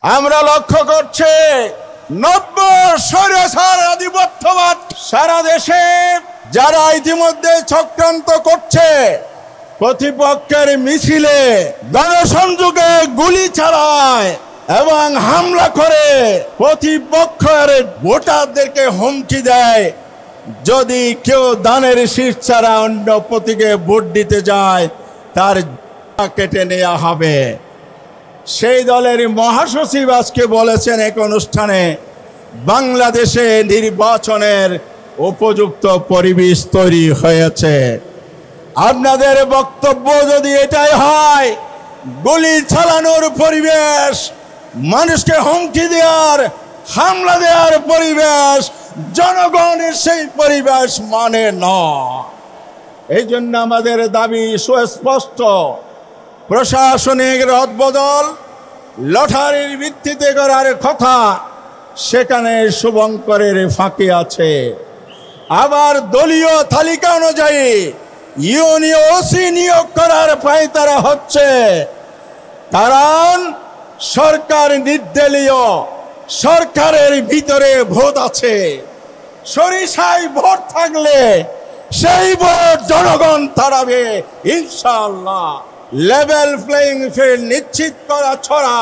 আমরা লক্ষ্য করছি নব্য স্বৈরাচার আধিপত্যবাদ সারা দেশে যারা ইতিমধ্যে চক্রান্ত করছে, প্রতিপক্ষের মিছিলে গণসংযোগে গুলি চালায় এবং হামলা করে প্রতিপক্ষের ভোটারদেরকে হুমকি দেয়, যদি কেউ দানের শীষ ছাড়া অন্য প্রতীকে ভোট দিতে যায় তার কেটে নেওয়া হবে। সেই দলের মহাসচিব আজকে বলেছেন এক অনুষ্ঠানে, বাংলাদেশে নির্বাচনের উপযুক্ত পরিবেশ তৈরি হয়েছে। আপনাদের বক্তব্য যদি এটাই হয়, গুলি চালানোর পরিবেশ, মানুষকে হুমকি দেওয়ার, হামলা দেওয়ার পরিবেশ, জনগণের সেই পরিবেশ মানে না। এই জন্য আমাদের দাবি সুস্পষ্ট, প্রশাসনিক রদবদল লটারির ভিত্তিতে করার কথা, সেখানে শুভঙ্করের ফাঁকি আছে। আবার দলীয় তালিকা অনুযায়ী ইউনিয়ন ওসি নিয়োগ করার পায়তারা হচ্ছে, কারণ সরকার নির্দলীয়, সরকারের ভিতরে ভোট আছে। সরিষায় ভোট থাকলে সেই ভোট জনগণ তাড়াবে ইনশাআল্লাহ। লেভেল প্লেইং ফিল্ড নিশ্চিত করা ছড়া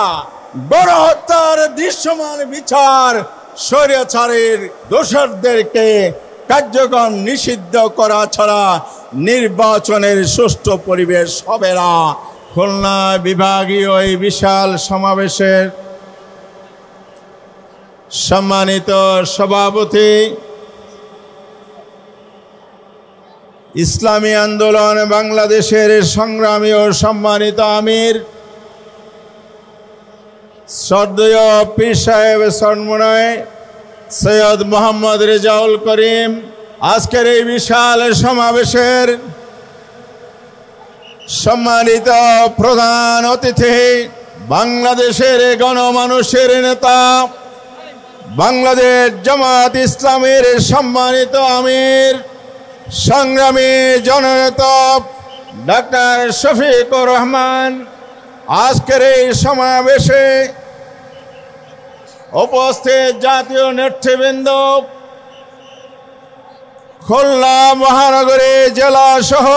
গণহত্যার দৃশ্যমান বিচার, স্বৈরাচারের দোষরদেরকে কার্যক্রম নিষিদ্ধ করা ছাড়া নির্বাচনের সুষ্ঠু পরিবেশ হবে না। খুলনা বিভাগীয় এই বিশাল সমাবেশের সম্মানিত সভাপতি, ইসলামী আন্দোলন বাংলাদেশের সংগ্রামী ও সম্মানিত আমির শ্রদ্ধেয় পীর সাহেব সরমনায় সৈয়দ মোহাম্মদ রেজাউল করিম, আজকের এই বিশাল সমাবেশের সম্মানিত প্রধান অতিথি, বাংলাদেশের গণমানুষের নেতা, বাংলাদেশ জামাত ইসলামের সম্মানিত আমির, সংগ্রামী জননেতা ডাক্তার শফিকুর রহমান, আজকের এই সমাবেশে উপস্থিত জাতীয় নেতৃবৃন্দ, খুলনা মহানগরী জেলা সহ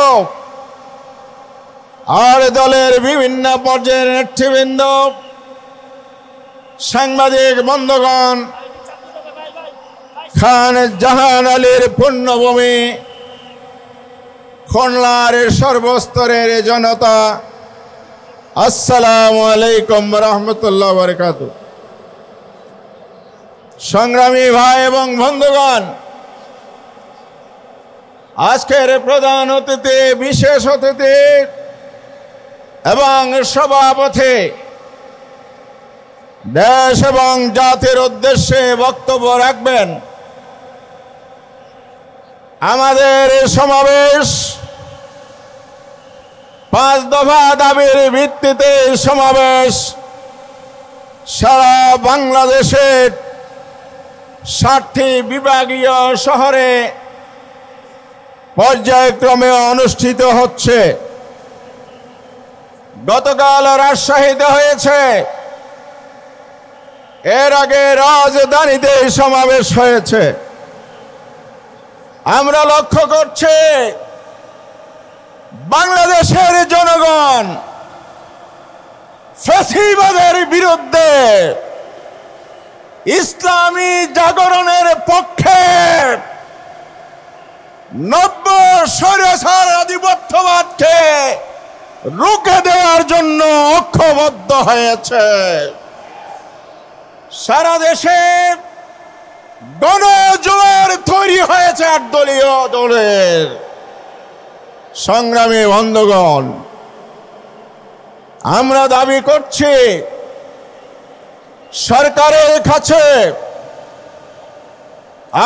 আর দলের বিভিন্ন পর্যায়ের নেতৃবৃন্দ, সাংবাদিক বন্ধুগণ, খান জাহান আলীর পুণ্যভূমি খুলনার সর্বস্তরের জনতা, আসসালামু আলাইকুম রহমতুল্লাহ বারাকাতুহু। সংগ্রামী ভাই এবং বন্ধুগণ, আজকের প্রধান অতিথি, বিশেষ অতিথি এবং সভাপতি দেশ এবং জাতির উদ্দেশ্যে বক্তব্য রাখবেন। আমাদের সমাবেশ 5 দফা দাবির ভিত্তিতে সমাবেশ সারা বাংলাদেশের 60টি বিভাগীয় শহরে পর্যায়ক্রমে অনুষ্ঠিত হচ্ছে। গতকাল রাজশাহীতে হয়েছে, এর আগে রাজধানীতে সমাবেশ হয়েছে। আমরা লক্ষ্য করছি বাংলাদেশের জনগণ ফ্যাসিবাদের বিরুদ্ধে ইসলামী জাগরণের পক্ষে নব্য স্বৈরাচার আধিপত্যবাদকে রুখে দেওয়ার জন্য ঐক্যবদ্ধ হয়েছে। সারা দেশে গণজোয়ার তৈরি হয়েছে 8 দলীয় দলের। সংগ্রামী বন্ধুগণ, আমরা দাবি করছি সরকারের কাছে,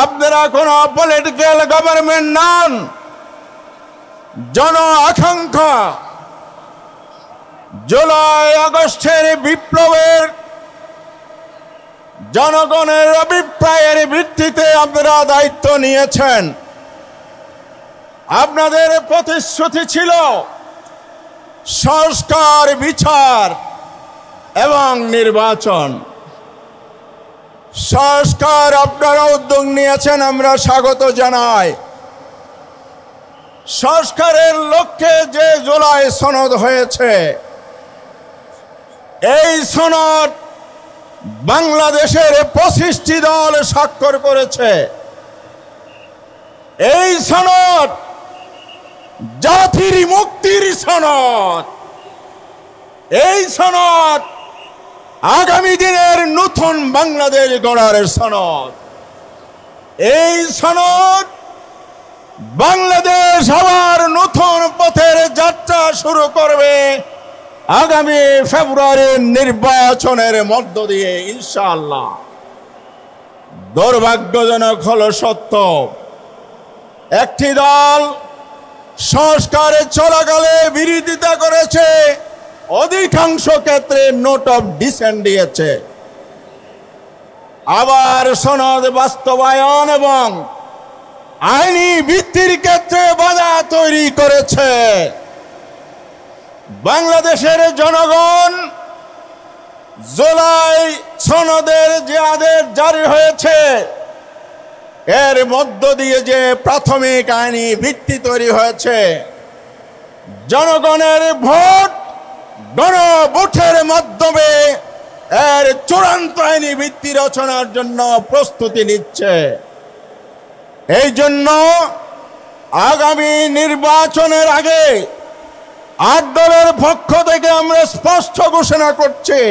আপনারা কোনো পলিটিক্যাল গভর্নমেন্ট নন, জন আকাঙ্ক্ষা জুলাই আগস্টের বিপ্লবের জনগণের অভিপ্রায়ের ভিত্তিতে আপনারা দায়িত্ব নিয়েছেন। আপনাদের প্রতিশ্রুতি ছিল সংস্কার, বিচার এবং নির্বাচন সংস্কার আপনারা উদ্যোগ নিয়েছেন, আমরা স্বাগত জানাই। সংস্কারের লক্ষ্যে যে জুলাই সনদ হয়েছে, এই সনদ বাংলাদেশের 25টি দল স্বাক্ষর করেছে। এই সনদ জাতির মুক্তির সনদ। এই সনদ আগামী দিনের নতুন বাংলাদেশ গড়ার সনদ। এই সনদ বাংলাদেশ আবার নতুন পথের যাত্রা শুরু করবে আগামী ফেব্রুয়ারির নির্বাচনের মধ্য দিয়ে ইনশাআল্লাহ। দুর্ভাগ্যজনক হলো সত্য, একটি দল সংস্কারের চলাকালে বিরোধিতা করেছে, অধিকাংশ ক্ষেত্রে নোট অফ ডিসেন্ট দিয়েছে। আবার সনদ বাস্তবায়ন এবং আইনি ভিত্তির ক্ষেত্রে বাধা তৈরি করেছে। বাংলাদেশের জনগণ জুলাই সনদের যে আদেশ জারি হয়েছে, এর মধ্য দিয়ে যে প্রাথমিক আইনি ভিত্তি তৈরি হয়েছে, জনগণের ভোট গণভোটের মাধ্যমে এর চূড়ান্ত আইনি ভিত্তি রচনার জন্য প্রস্তুতি নিচ্ছে। এই জন্য আগামী নির্বাচনের আগে 8 দলের পক্ষ থেকে আমরা স্পষ্ট ঘোষণা করছি,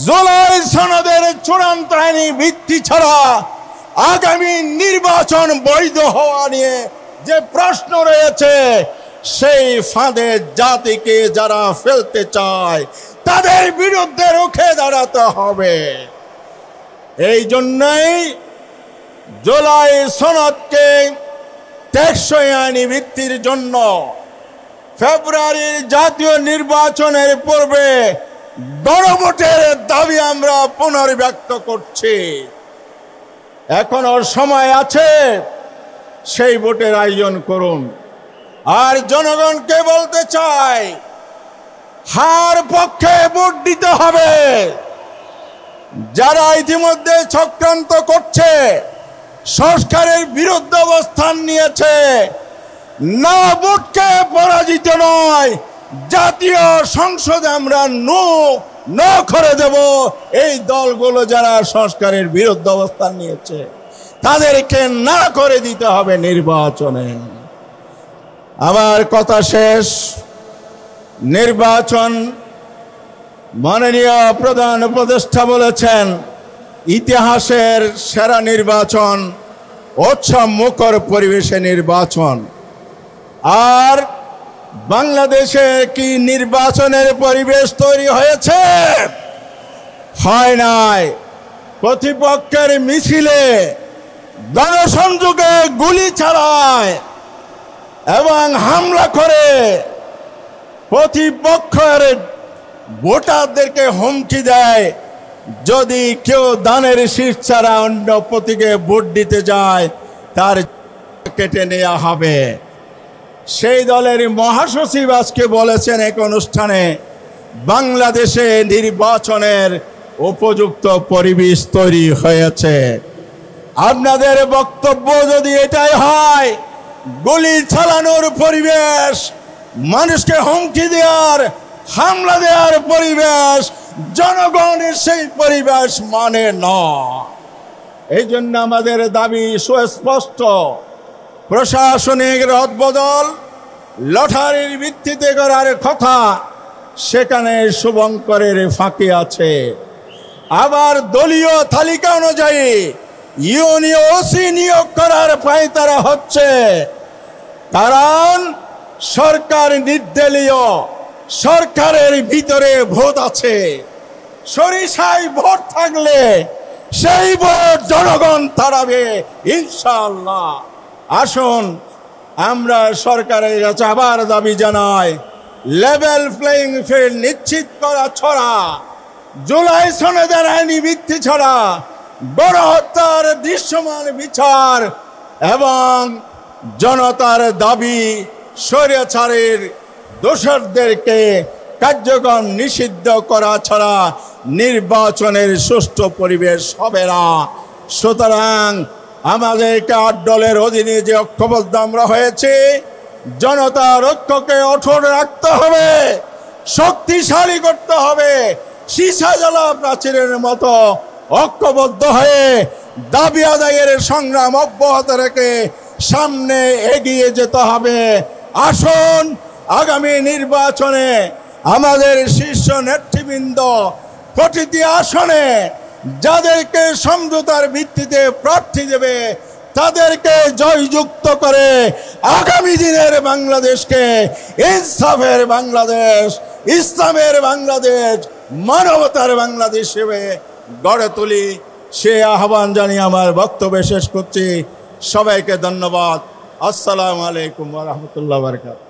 জুলাই সনদের চূড়ান্ত আইনি ভিত্তি ছাড়া আগামী নির্বাচন বৈধ হওয়া নিয়ে যে প্রশ্ন রয়েছে, সেই ফাঁদে জাতিকে যারা ফেলতে চায় তাদের বিরুদ্ধে রুখে দাঁড়াতে হবে। এই জন্যই জুলাই সনদকে টেকসই আইনি ভিত্তির জন্য ফেব্রুয়ারির জাতীয় নির্বাচনের পূর্বে গণভোটের দাবি আমরা পুনর্ব্যক্ত করছি। এখনো সময় আছে, সেই ভোটের আয়োজন করুন। আর জনগণকে বলতে চাই, হার পক্ষে ভোট দিতে হবে। যারা ইতিমধ্যে চক্রান্ত করছে, সংস্কারের বিরুদ্ধে অবস্থান নিয়েছে, না ভোটকে পরাজিত নয়, জাতীয় সংসদে আমরা নো করে দেব। এই দলগুলো যারা সংস্কারের বিরুদ্ধে অবস্থান নিয়েছে, তাদেরকে না করে দিতে হবে নির্বাচনে। আমার কথা শেষ। নির্বাচন, মাননীয় প্রধান উপদেষ্টা বলেছেন, ইতিহাসের সেরা নির্বাচন, উৎসব মুখর পরিবেশে নির্বাচন। আর বাংলাদেশে কি নির্বাচনের পরিবেশ তৈরি হয়েছে? হয় নাই। প্রতিপক্ষের মিছিলে গণসংযোগে গুলি চালায় এবং হামলা করে প্রতিপক্ষের ভোটারদেরকে হুমকি দেয়, যদি কেউ দানের শীষ ছাড়া অন্য প্রতীকে ভোট দিতে যায় তার কেটে নেওয়া হবে। সেই দলের মহাসচিব আজকে বলেছেন এক অনুষ্ঠানে, বাংলাদেশে নির্বাচনের উপযুক্ত পরিবেশ তৈরি হয়েছে। আপনাদের বক্তব্য যদি এটাই হয়, গুলি চালানোর পরিবেশ, মানুষকে হুমকি দেওয়ার, হামলা দেওয়ার পরিবেশ, জনগণের সেই পরিবেশ মানে না। এই জন্য আমাদের দাবি সুস্পষ্ট, প্রশাসনিক রদবদল লটারির ভিত্তিতে করার কথা, সেখানে শুভঙ্করের ফাঁকি আছে। আবার দলীয় তালিকা অনুযায়ী ইউনিয়ন ওসি নিয়োগ করার পায়তারা হচ্ছে, কারণ সরকার নির্দলীয়, সরকারের ভিতরে ভোট আছে। সরিষায় ভোট থাকলে সেই ভোট জনগণ তাড়াবে ইনশাআল্লাহ। আসুন আমরা সরকারের কাছে আবার দাবি জানাই, লেভেল প্লেইং ফিল্ড নিশ্চিত করা ছাড়া, জুলাই সনদের আইনি ভিত্তি ছাড়া গণহত্যার দৃশ্যমান বিচার এবং জনতার দাবি স্বৈরাচারের দোষরদেরকে কার্যক্রম নিষিদ্ধ করা ছাড়া নির্বাচনের সুষ্ঠু পরিবেশ হবে না। সুতরাং আমাদেরকে 8 দলের অধীনে যে ঐক্যবদ্ধ আমরা হয়েছি, জনতার ঐক্যকে অটুট রাখতে হবে, শক্তিশালী করতে হবে। সীসা জ্বালা প্রাচীরের মতো ঐক্যবদ্ধ হয়ে দাবি আদায়ের সংগ্রাম অব্যাহত রেখে সামনে এগিয়ে যেতে হবে। আসুন আগামী নির্বাচনে আমাদের শীর্ষ নেতৃবৃন্দ প্রতিটি আসনে যাদেরকে সমঝোতার ভিত্তিতে প্রার্থী দেবে তাদেরকে জয়যুক্ত করে আগামী দিনের বাংলাদেশকে ইনসাফের বাংলাদেশ, ইসলামের বাংলাদেশ, মানবতার বাংলাদেশ হিসেবে গড়ে তুলি। সে আহ্বান জানিয়ে আমার বক্তব্য শেষ করছি। সবাইকে ধন্যবাদ। আসসালামু আলাইকুম ওয়া রাহমাতুল্লাহি ওয়া বারাকাতুহু।